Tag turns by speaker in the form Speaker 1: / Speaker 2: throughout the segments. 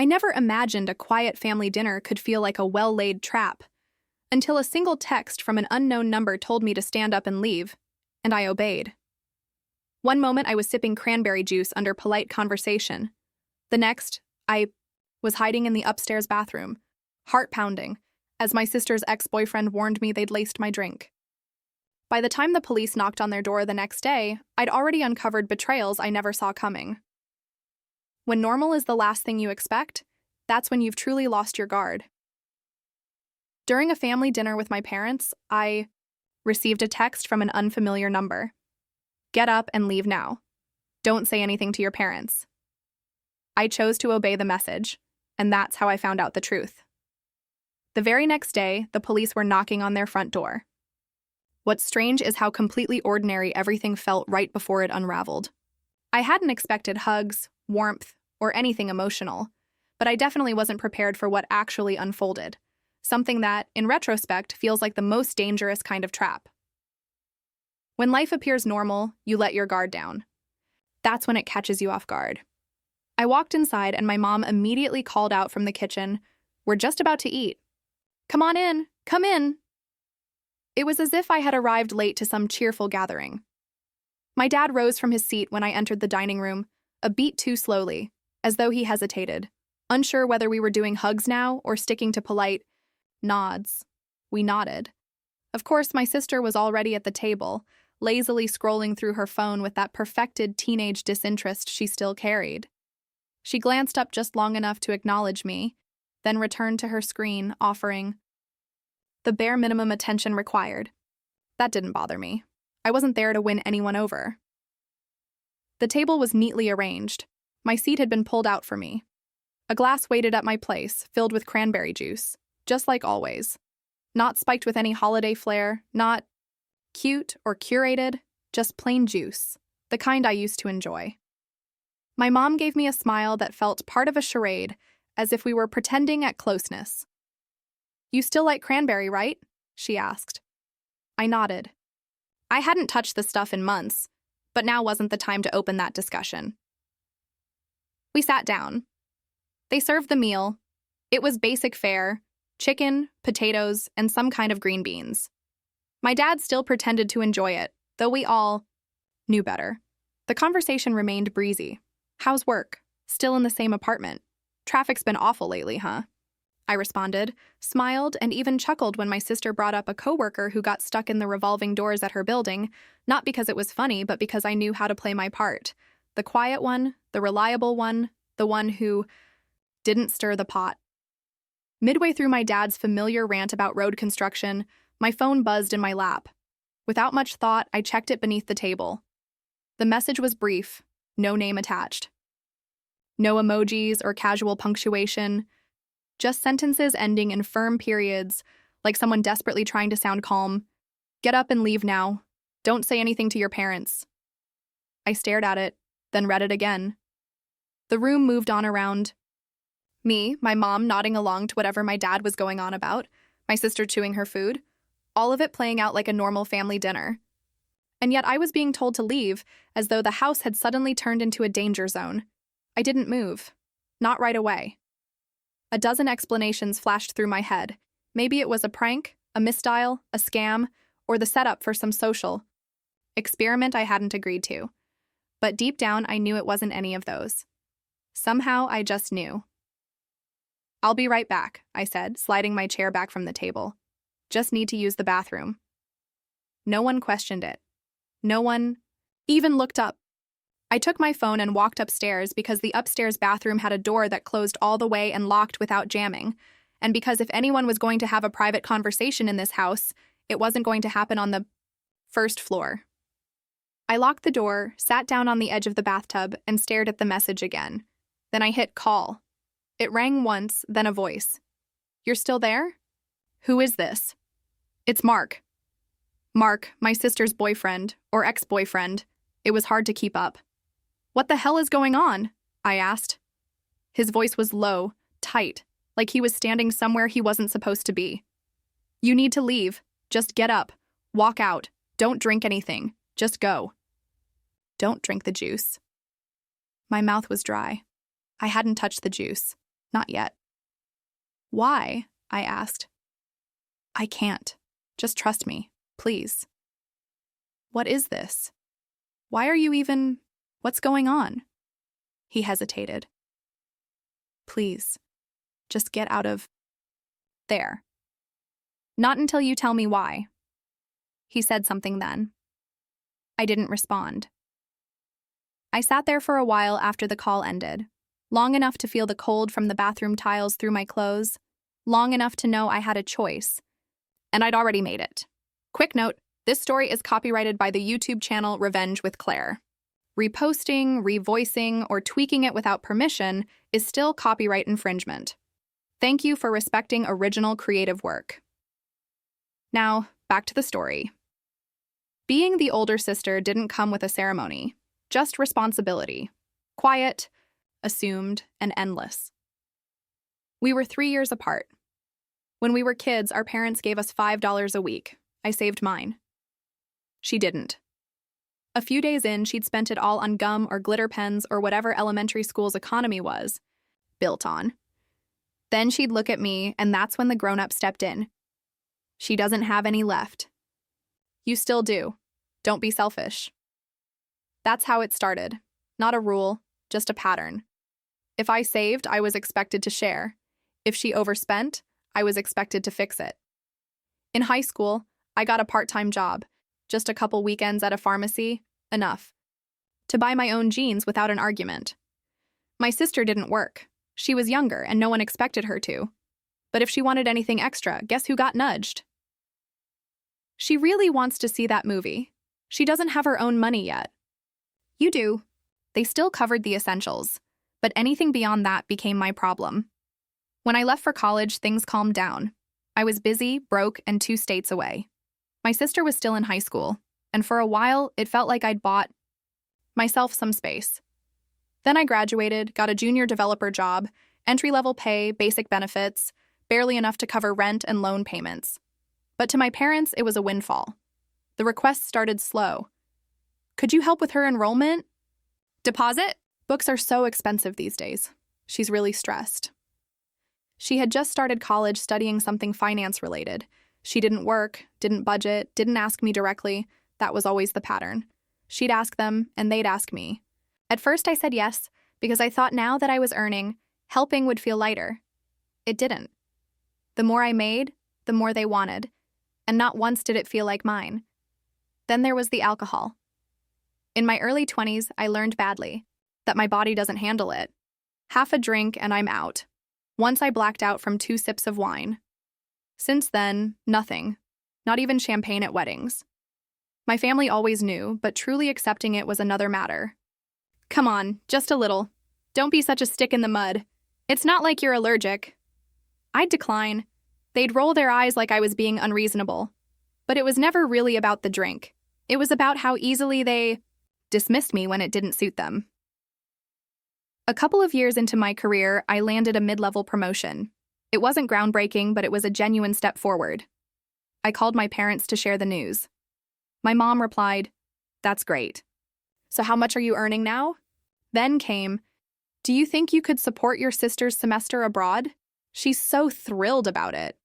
Speaker 1: I never imagined a quiet family dinner could feel like a well-laid trap, until a single text from an unknown number told me to stand up and leave, and I obeyed. One moment I was sipping cranberry juice under polite conversation. The next, I was hiding in the upstairs bathroom, heart pounding, as my sister's ex-boyfriend warned me they'd laced my drink. By the time the police knocked on their door the next day, I'd already uncovered betrayals I never saw coming. When normal is the last thing you expect, that's when you've truly lost your guard. During a family dinner with my parents, I received a text from an unfamiliar number. Get up and leave now. Don't say anything to your parents. I chose to obey the message, and that's how I found out the truth. The very next day, the police were knocking on their front door. What's strange is how completely ordinary everything felt right before it unraveled. I hadn't expected hugs, warmth, or anything emotional, but I definitely wasn't prepared for what actually unfolded, something that, in retrospect, feels like the most dangerous kind of trap. When life appears normal, you let your guard down. That's when it catches you off guard. I walked inside and my mom immediately called out from the kitchen, "We're just about to eat. Come on in, come in." It was as if I had arrived late to some cheerful gathering. My dad rose from his seat when I entered the dining room, a beat too slowly, as though he hesitated, unsure whether we were doing hugs now or sticking to polite nods. We nodded. Of course, my sister was already at the table, lazily scrolling through her phone with that perfected teenage disinterest she still carried. She glanced up just long enough to acknowledge me, then returned to her screen, offering the bare minimum attention required. That didn't bother me. I wasn't there to win anyone over. The table was neatly arranged. My seat had been pulled out for me. A glass waited at my place, filled with cranberry juice, just like always. Not spiked with any holiday flair, not cute or curated, just plain juice, the kind I used to enjoy. My mom gave me a smile that felt part of a charade, as if we were pretending at closeness. "You still like cranberry, right?" she asked. I nodded. I hadn't touched the stuff in months, but now wasn't the time to open that discussion. We sat down. They served the meal. It was basic fare: chicken, potatoes, and some kind of green beans. My dad still pretended to enjoy it, though we all knew better. The conversation remained breezy. "How's work? Still in the same apartment? Traffic's been awful lately, huh?" I responded, smiled, and even chuckled when my sister brought up a coworker who got stuck in the revolving doors at her building, not because it was funny, but because I knew how to play my part. The quiet one, the reliable one, the one who didn't stir the pot. Midway through my dad's familiar rant about road construction, my phone buzzed in my lap. Without much thought, I checked it beneath the table. The message was brief, no name attached. No emojis or casual punctuation, just sentences ending in firm periods, like someone desperately trying to sound calm. "Get up and leave now. Don't say anything to your parents." I stared at it, then read it again. The room moved on around me, my mom nodding along to whatever my dad was going on about, my sister chewing her food, all of it playing out like a normal family dinner. And yet I was being told to leave, as though the house had suddenly turned into a danger zone. I didn't move. Not right away. A dozen explanations flashed through my head. Maybe it was a prank, a misdial, a scam, or the setup for some social experiment I hadn't agreed to. But deep down, I knew it wasn't any of those. Somehow, I just knew. "I'll be right back," I said, sliding my chair back from the table. "Just need to use the bathroom." No one questioned it. No one even looked up. I took my phone and walked upstairs because the upstairs bathroom had a door that closed all the way and locked without jamming, and because if anyone was going to have a private conversation in this house, it wasn't going to happen on the first floor. I locked the door, sat down on the edge of the bathtub, and stared at the message again. Then I hit call. It rang once, then a voice. "You're still there? Who is this?" "It's Mark." Mark, my sister's boyfriend, or ex-boyfriend. It was hard to keep up. "What the hell is going on?" I asked. His voice was low, tight, like he was standing somewhere he wasn't supposed to be. "You need to leave. Just get up. Walk out. Don't drink anything. Just go." Don't drink the juice. My mouth was dry. I hadn't touched the juice. Not yet. Why? I asked. I can't. Just trust me, please. What is this? Why are you even... What's going on? He hesitated. Please, just get out of... There. Not until you tell me why. He said something then. I didn't respond. I sat there for a while after the call ended, long enough to feel the cold from the bathroom tiles through my clothes, long enough to know I had a choice. And I'd already made it. Quick note, this story is copyrighted by the YouTube channel Revenge with Claire. Reposting, revoicing, or tweaking it without permission is still copyright infringement. Thank you for respecting original creative work. Now, back to the story. Being the older sister didn't come with a ceremony, just responsibility. Quiet, assumed, and endless. We were 3 years apart. When we were kids, our parents gave us $5 a week. I saved mine. She didn't. A few days in, she'd spent it all on gum or glitter pens or whatever elementary school's economy was built on. Then she'd look at me, and that's when the grown-up stepped in. She doesn't have any left. You still do. Don't be selfish. That's how it started. Not a rule, just a pattern. If I saved, I was expected to share. If she overspent, I was expected to fix it. In high school, I got a part-time job, just a couple weekends at a pharmacy, enough. To buy my own jeans without an argument. My sister didn't work. She was younger and no one expected her to. But if she wanted anything extra, guess who got nudged? She really wants to see that movie. She doesn't have her own money yet. You do. They still covered the essentials, but anything beyond that became my problem. When I left for college, things calmed down. I was busy, broke, and 2 states away. My sister was still in high school, and for a while, it felt like I'd bought myself some space. Then I graduated, got a junior developer job, entry-level pay, basic benefits, barely enough to cover rent and loan payments. But to my parents, it was a windfall. The requests started slow. Could you help with her enrollment? Deposit? Books are so expensive these days. She's really stressed. She had just started college studying something finance-related. She didn't work, didn't budget, didn't ask me directly. That was always the pattern. She'd ask them, and they'd ask me. At first I said yes, because I thought now that I was earning, helping would feel lighter. It didn't. The more I made, the more they wanted, and not once did it feel like mine. Then there was the alcohol. In my early 20s, I learned badly that my body doesn't handle it. Half a drink and I'm out. Once I blacked out from 2 sips of wine. Since then, nothing. Not even champagne at weddings. My family always knew, but truly accepting it was another matter. Come on, just a little. Don't be such a stick in the mud. It's not like you're allergic. I'd decline. They'd roll their eyes like I was being unreasonable. But it was never really about the drink. It was about how easily they dismissed me when it didn't suit them. A couple of years into my career, I landed a mid-level promotion. It wasn't groundbreaking, but it was a genuine step forward. I called my parents to share the news. My mom replied, "That's great. So how much are you earning now?" Then came, "Do you think you could support your sister's semester abroad? She's so thrilled about it."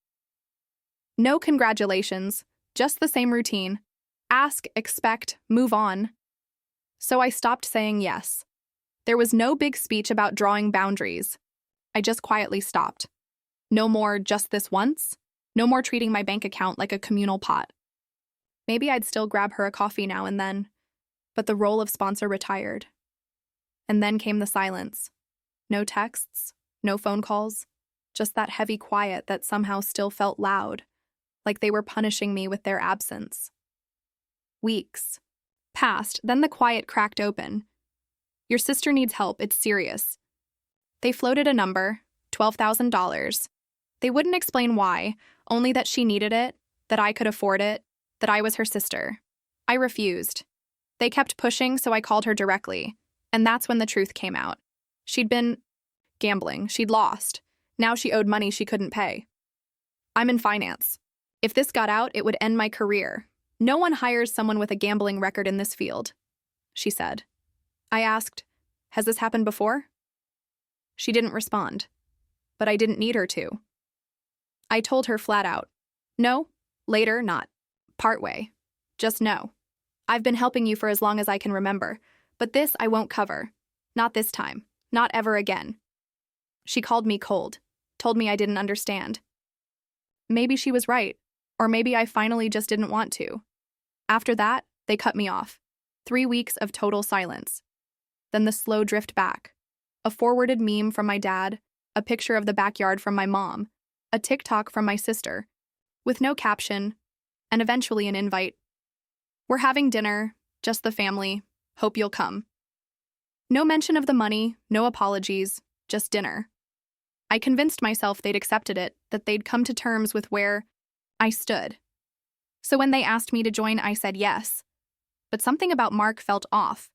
Speaker 1: No congratulations, just the same routine. Ask, expect, move on. So I stopped saying yes. There was no big speech about drawing boundaries. I just quietly stopped. No more just this once. No more treating my bank account like a communal pot. Maybe I'd still grab her a coffee now and then, but the role of sponsor retired. And then came the silence. No texts, no phone calls, just that heavy quiet that somehow still felt loud, like they were punishing me with their absence. Weeks passed, then the quiet cracked open. "Your sister needs help, it's serious." They floated a number, $12,000. They wouldn't explain why, only that she needed it, that I could afford it, that I was her sister. I refused. They kept pushing, so I called her directly, and that's when the truth came out. She'd been gambling, she'd lost. Now she owed money she couldn't pay. I'm in finance. If this got out, it would end my career. No one hires someone with a gambling record in this field, she said. I asked, "Has this happened before?" She didn't respond. but I didn't need her to. I told her flat out. No, later, not. Partway. Just no. I've been helping you for as long as I can remember, but this I won't cover. Not this time. Not ever again. She called me cold, told me I didn't understand. Maybe she was right, or maybe I finally just didn't want to. After that, they cut me off. 3 weeks of total silence. Then the slow drift back. A forwarded meme from my dad, a picture of the backyard from my mom, a TikTok from my sister, with no caption, and eventually an invite. We're having dinner, just the family, hope you'll come. No mention of the money, no apologies, just dinner. I convinced myself they'd accepted it, that they'd come to terms with where I stood. So when they asked me to join, I said yes. But something about Mark felt off.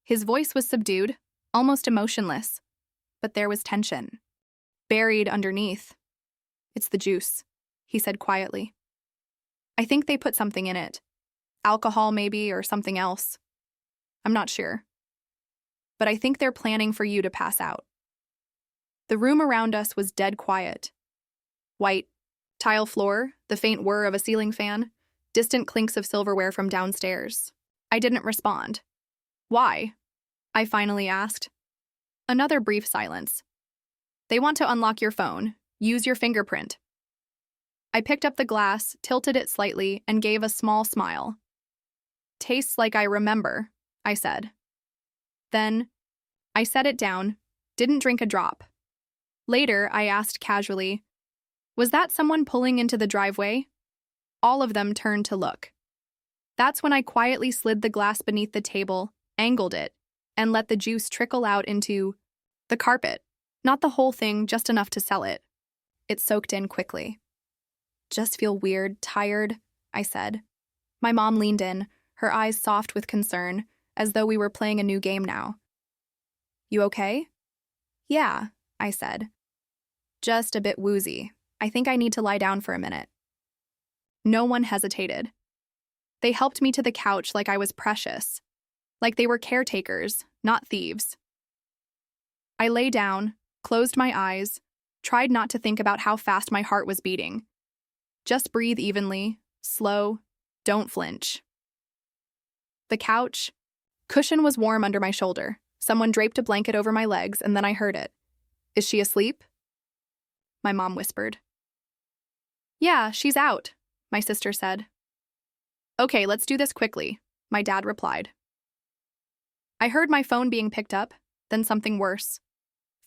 Speaker 1: His voice was subdued, almost emotionless, but there was tension. Buried underneath. It's the juice, he said quietly. I think they put something in it. Alcohol maybe, or something else. I'm not sure. But I think they're planning for you to pass out. The room around us was dead quiet. White, tile floor, the faint whir of a ceiling fan, distant clinks of silverware from downstairs. I didn't respond. Why? I finally asked. Another brief silence. They want to unlock your phone. Use your fingerprint. I picked up the glass, tilted it slightly, and gave a small smile. Tastes like I remember, I said. Then, I set it down, didn't drink a drop. Later, I asked casually, was that someone pulling into the driveway? All of them turned to look. That's when I quietly slid the glass beneath the table, angled it, and let the juice trickle out into the carpet. Not the whole thing, just enough to sell it. It soaked in quickly. Just feel weird, tired, I said. My mom leaned in, her eyes soft with concern, as though we were playing a new game now. You okay? Yeah, I said. Just a bit woozy. I think I need to lie down for a minute. No one hesitated. They helped me to the couch like I was precious, like they were caretakers, not thieves. I lay down, closed my eyes, tried not to think about how fast my heart was beating. Just breathe evenly, slow, don't flinch. The couch, cushion was warm under my shoulder. Someone draped a blanket over my legs, and then I heard it. Is she asleep? My mom whispered. Yeah, she's out, my sister said. Okay, let's do this quickly, my dad replied. I heard my phone being picked up, then something worse.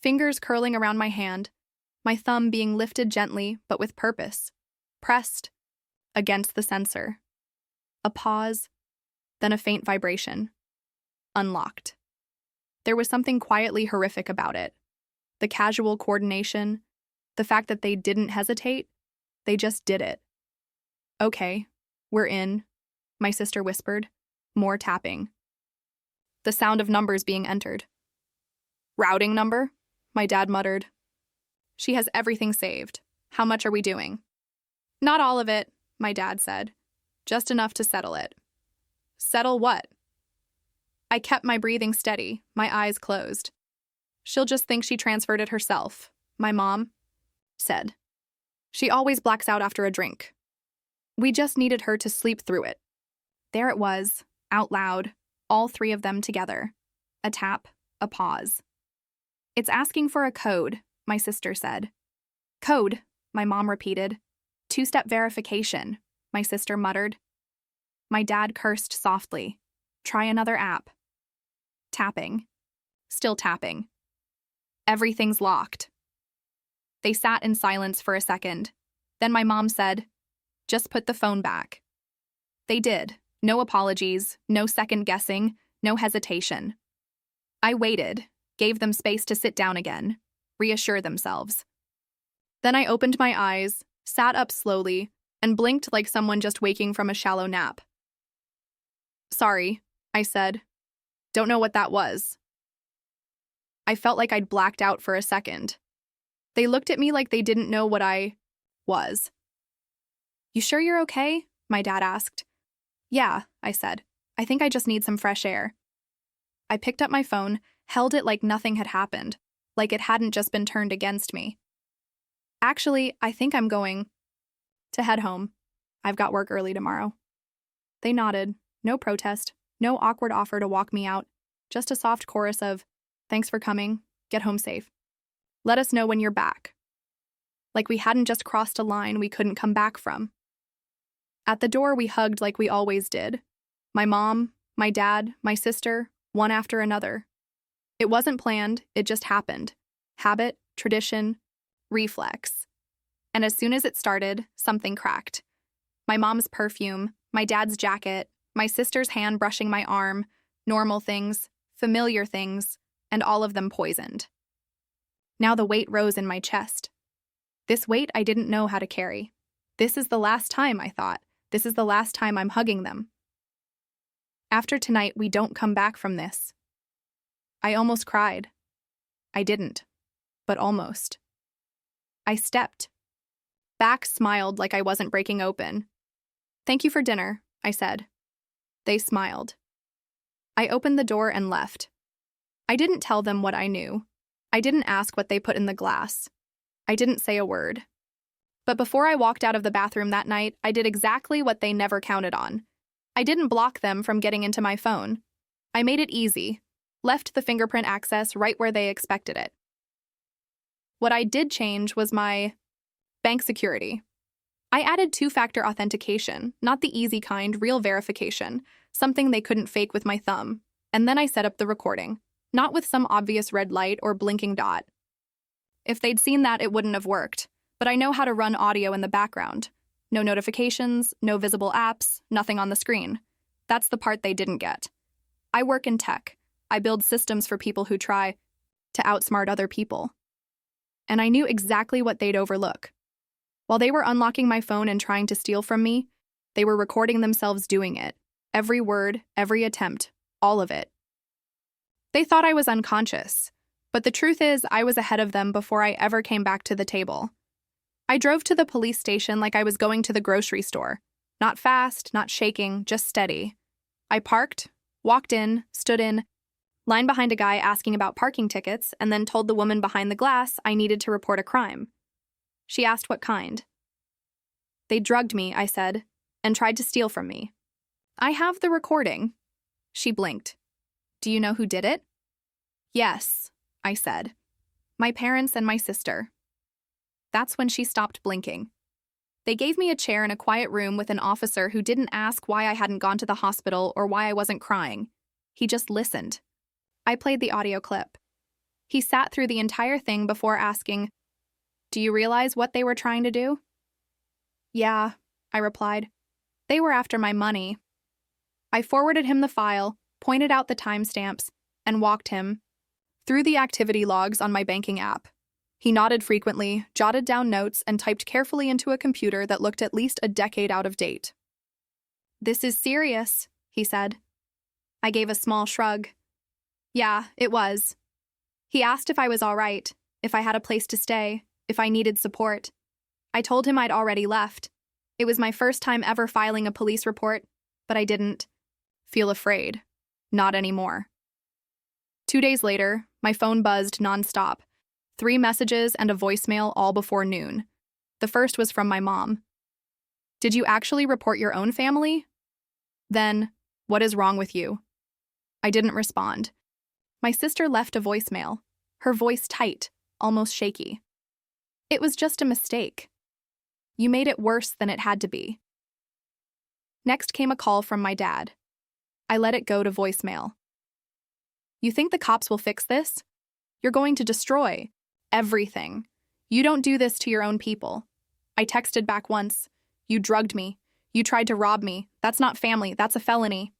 Speaker 1: Fingers curling around my hand, my thumb being lifted gently, but with purpose, pressed against the sensor. A pause, then a faint vibration. Unlocked. There was something quietly horrific about it. The casual coordination, the fact that they didn't hesitate, they just did it. Okay, we're in, my sister whispered, more tapping. The sound of numbers being entered. Routing number? My dad muttered. She has everything saved. How much are we doing? Not all of it, my dad said. Just enough to settle it. Settle what? I kept my breathing steady, my eyes closed. She'll just think she transferred it herself, my mom said. She always blacks out after a drink. We just needed her to sleep through it. There it was, out loud, all three of them together. A tap, a pause. It's asking for a code, my sister said. Code, my mom repeated. Two-step verification, my sister muttered. My dad cursed softly. Try another app. Tapping. Still tapping. Everything's locked. They sat in silence for a second. Then my mom said, just put the phone back. They did. No apologies, no second guessing, no hesitation. I waited, gave them space to sit down again, reassure themselves. Then I opened my eyes, sat up slowly, and blinked like someone just waking from a shallow nap. Sorry, I said. Don't know what that was. I felt like I'd blacked out for a second. They looked at me like they didn't know what I was. You sure you're okay? My dad asked. Yeah, I said. I think I just need some fresh air. I picked up my phone, held it like nothing had happened, like it hadn't just been turned against me. Actually, I think I'm going to head home. I've got work early tomorrow. They nodded. No protest, no awkward offer to walk me out, just a soft chorus of, "Thanks for coming, get home safe. Let us know when you're back." Like we hadn't just crossed a line we couldn't come back from. At the door, we hugged like we always did. My mom, my dad, my sister, one after another. It wasn't planned, it just happened. Habit, tradition, reflex. And as soon as it started, something cracked. My mom's perfume, my dad's jacket, my sister's hand brushing my arm, normal things, familiar things, and all of them poisoned. Now the weight rose in my chest. This weight I didn't know how to carry. This is the last time, I thought. This is the last time I'm hugging them. After tonight, we don't come back from this. I almost cried. I didn't, but almost. I stepped. Back smiled like I wasn't breaking open. "Thank you for dinner," I said. They smiled. I opened the door and left. I didn't tell them what I knew. I didn't ask what they put in the glass. I didn't say a word. But before I walked out of the bathroom that night, I did exactly what they never counted on. I didn't block them from getting into my phone. I made it easy, left the fingerprint access right where they expected it. What I did change was my bank security. I added two-factor authentication, not the easy kind, real verification, something they couldn't fake with my thumb. And then I set up the recording, not with some obvious red light or blinking dot. If they'd seen that, it wouldn't have worked. But I know how to run audio in the background. No notifications, no visible apps, nothing on the screen. That's the part they didn't get. I work in tech. I build systems for people who try to outsmart other people. And I knew exactly what they'd overlook. While they were unlocking my phone and trying to steal from me, they were recording themselves doing it. Every word, every attempt, all of it. They thought I was unconscious, but the truth is I was ahead of them before I ever came back to the table. I drove to the police station like I was going to the grocery store. Not fast, not shaking, just steady. I parked, walked in, stood in line behind a guy asking about parking tickets, and then told the woman behind the glass I needed to report a crime. She asked what kind. "They drugged me," I said, "and tried to steal from me." "I have the recording." She blinked. "Do you know who did it?" "Yes," I said. "My parents and my sister." That's when she stopped blinking. They gave me a chair in a quiet room with an officer who didn't ask why I hadn't gone to the hospital or why I wasn't crying. He just listened. I played the audio clip. He sat through the entire thing before asking, "Do you realize what they were trying to do?" "Yeah," I replied. "They were after my money." I forwarded him the file, pointed out the timestamps, and walked him through the activity logs on my banking app. He nodded frequently, jotted down notes, and typed carefully into a computer that looked at least a decade out of date. "This is serious," he said. I gave a small shrug. Yeah, it was. He asked if I was all right, if I had a place to stay, if I needed support. I told him I'd already left. It was my first time ever filing a police report, but I didn't feel afraid. Not anymore. 2 days later, my phone buzzed nonstop. 3 messages and a voicemail all before noon. The first was from my mom. "Did you actually report your own family?" Then, "What is wrong with you?" I didn't respond. My sister left a voicemail, her voice tight, almost shaky. "It was just a mistake. You made it worse than it had to be." Next came a call from my dad. I let it go to voicemail. "You think the cops will fix this? You're going to destroy everything. You don't do this to your own people." I texted back once. "You drugged me. You tried to rob me. That's not family. That's a felony."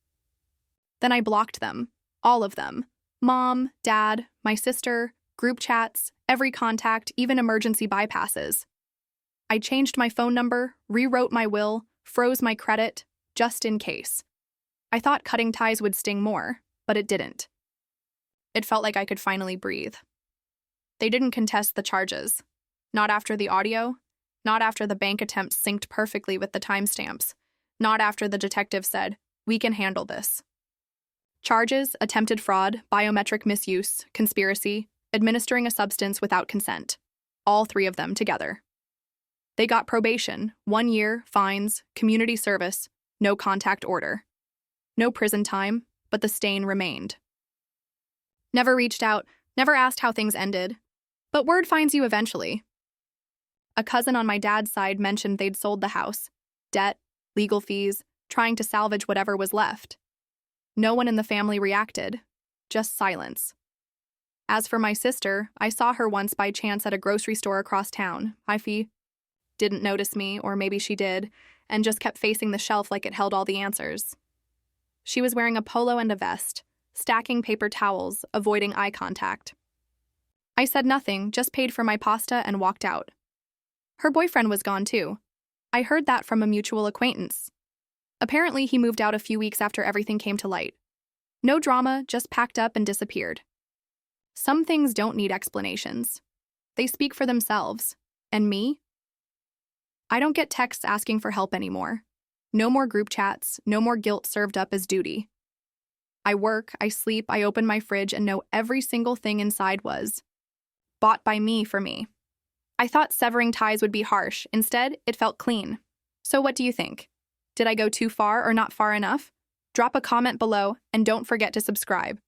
Speaker 1: Then I blocked them. All of them. Mom, dad, my sister, group chats, every contact, even emergency bypasses. I changed my phone number, rewrote my will, froze my credit, just in case. I thought cutting ties would sting more, but it didn't. It felt like I could finally breathe. They didn't contest the charges. Not after the audio, not after the bank attempt synced perfectly with the timestamps, not after the detective said, "We can handle this." Charges: attempted fraud, biometric misuse, conspiracy, administering a substance without consent. All 3 of them together. They got probation, 1 year, fines, community service, no contact order. No prison time, but the stain remained. Never reached out, never asked how things ended. But word finds you eventually. A cousin on my dad's side mentioned they'd sold the house. Debt, legal fees, trying to salvage whatever was left. No one in the family reacted, just silence. As for my sister, I saw her once by chance at a grocery store across town. Ify didn't notice me, or maybe she did, and just kept facing the shelf like it held all the answers. She was wearing a polo and a vest, stacking paper towels, avoiding eye contact. I said nothing, just paid for my pasta and walked out. Her boyfriend was gone too. I heard that from a mutual acquaintance. Apparently, he moved out a few weeks after everything came to light. No drama, just packed up and disappeared. Some things don't need explanations. They speak for themselves. And me? I don't get texts asking for help anymore. No more group chats, no more guilt served up as duty. I work, I sleep, I open my fridge and know every single thing inside was bought by me for me. I thought severing ties would be harsh. Instead, it felt clean. So what do you think? Did I go too far or not far enough? Drop a comment below and don't forget to subscribe.